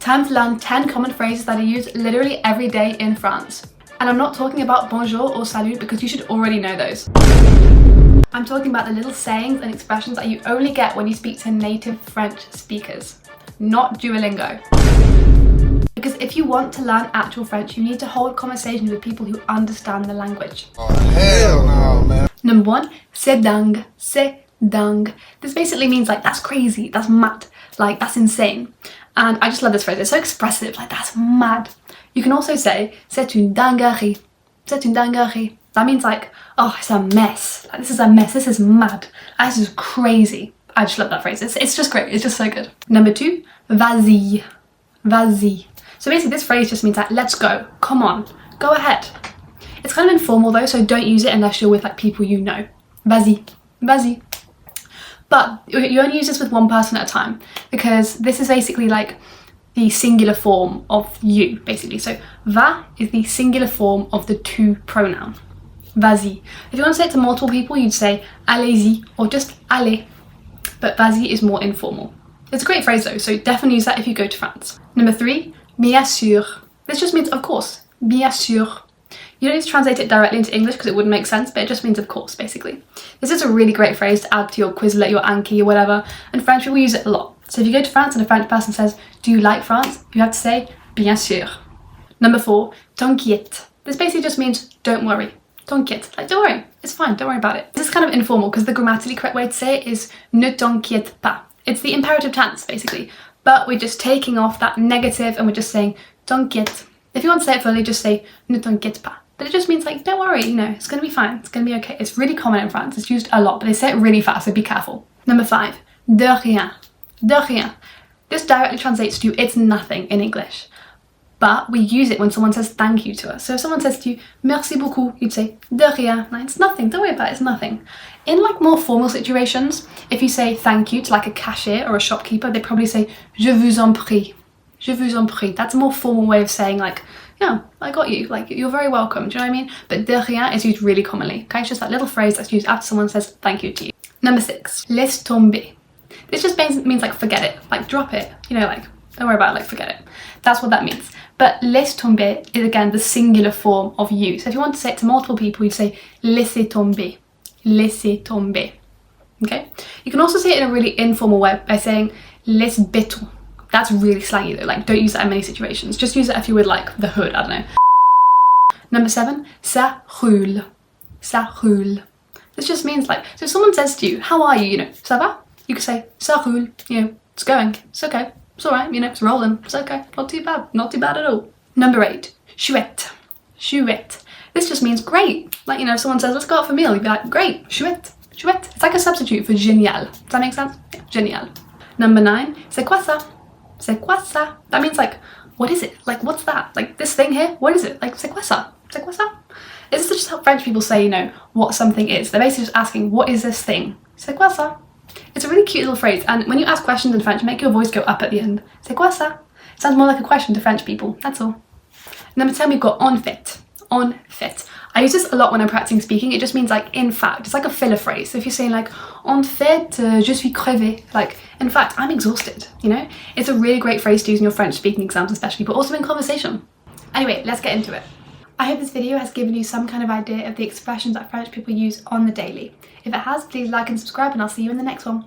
time to learn 10 common phrases that are used literally every day in France. And I'm not talking about bonjour or salut because you should already know those. I'm talking about the little sayings and expressions that you only get when you speak to native French speakers, not Duolingo. Because if you want to learn actual French, you need to hold conversations with people who understand the language. Oh, hell no, man. Number 1, c'est dingue, c'est dingue. This basically means like, that's crazy, that's mad, like that's insane. And I just love this phrase, it's so expressive, like that's mad. You can also say, c'est une dinguerie, c'est une dinguerie. That means like, oh, it's a mess, like this is a mess, this is mad, this is crazy. I just love that phrase, it's just great, it's just so good. Number 2, vas-y, vas-y. So basically this phrase just means like, let's go, come on, go ahead. It's kind of informal though, so don't use it unless you're with like people you know. Vas-y, vas-y. But you only use this with one person at a time because this is basically like the singular form of you, basically. So va is the singular form of the to pronoun. Vas-y. If you want to say it to multiple people, you'd say allez-y or just allez. But vas-y is more informal. It's a great phrase though, so definitely use that if you go to France. Number 3, bien sûr. This just means of course, bien sûr. You don't need to translate it directly into English because it wouldn't make sense, but it just means of course, basically. This is a really great phrase to add to your Quizlet, your Anki, or whatever, and French people use it a lot. So if you go to France and a French person says, do you like France? You have to say, bien sûr. Number 4, t'inquiète. This basically just means don't worry. T'inquiète, like don't worry, it's fine, don't worry about it. This is kind of informal because the grammatically correct way to say it is ne t'inquiète pas. It's the imperative tense, basically, but we're just taking off that negative and we're just saying t'inquiète. If you want to say it fully, just say ne t'inquiète pas. But it just means like, don't worry, you know, it's going to be fine, it's going to be okay. It's really common in France, it's used a lot, but they say it really fast, so be careful. Number 5, de rien, de rien. This directly translates to it's nothing in English, but we use it when someone says thank you to us. So if someone says to you, merci beaucoup, you'd say de rien, like, it's nothing, don't worry about it, it's nothing. In like more formal situations, if you say thank you to like a cashier or a shopkeeper, they probably say je vous en prie, je vous en prie. That's a more formal way of saying like, yeah, I got you, like you're very welcome, do you know what I mean? But de rien is used really commonly, okay? It's just that little phrase that's used after someone says thank you to you. Number 6, laisse tomber. This just means like forget it, like drop it, you know, like don't worry about it, like forget it. That's what that means. But laisse tomber is again the singular form of you. So if you want to say it to multiple people, you say laissez tomber, laissez tomber, okay? You can also say it in a really informal way by saying laisse béton. That's really slangy though, like don't use that in many situations. Just use it if you're with like the hood, I don't know. Number 7, ça roule, ça roule. This just means like, so if someone says to you, how are you, you know, ça va? You could say, ça roule, you know, it's going, it's okay, it's alright, you know, it's rolling, it's okay, not too bad at all. Number 8, chouette, chouette. This just means great. Like, you know, if someone says, let's go out for a meal, you'd be like, great, chouette, chouette. It's like a substitute for génial. Does that make sense? Yeah, génial. Number 9, c'est quoi ça? C'est quoi ça? That means like, what is it? Like, what's that? Like, this thing here, what is it? Like, c'est quoi ça? C'est quoi ça? This is just how French people say, you know, what something is. They're basically just asking, what is this thing? C'est quoi ça? It's a really cute little phrase, and when you ask questions in French, make your voice go up at the end. C'est quoi ça? It sounds more like a question to French people, that's all. Number 10, we've got en fait. En fait. I use this a lot when I'm practicing speaking. It just means like, in fact. It's like a filler phrase. So if you're saying like, en fait, je suis crevé. Like, in fact, I'm exhausted, you know? It's a really great phrase to use in your French speaking exams especially, but also in conversation. Anyway, let's get into it. I hope this video has given you some kind of idea of the expressions that French people use on the daily. If it has, please like and subscribe and I'll see you in the next one.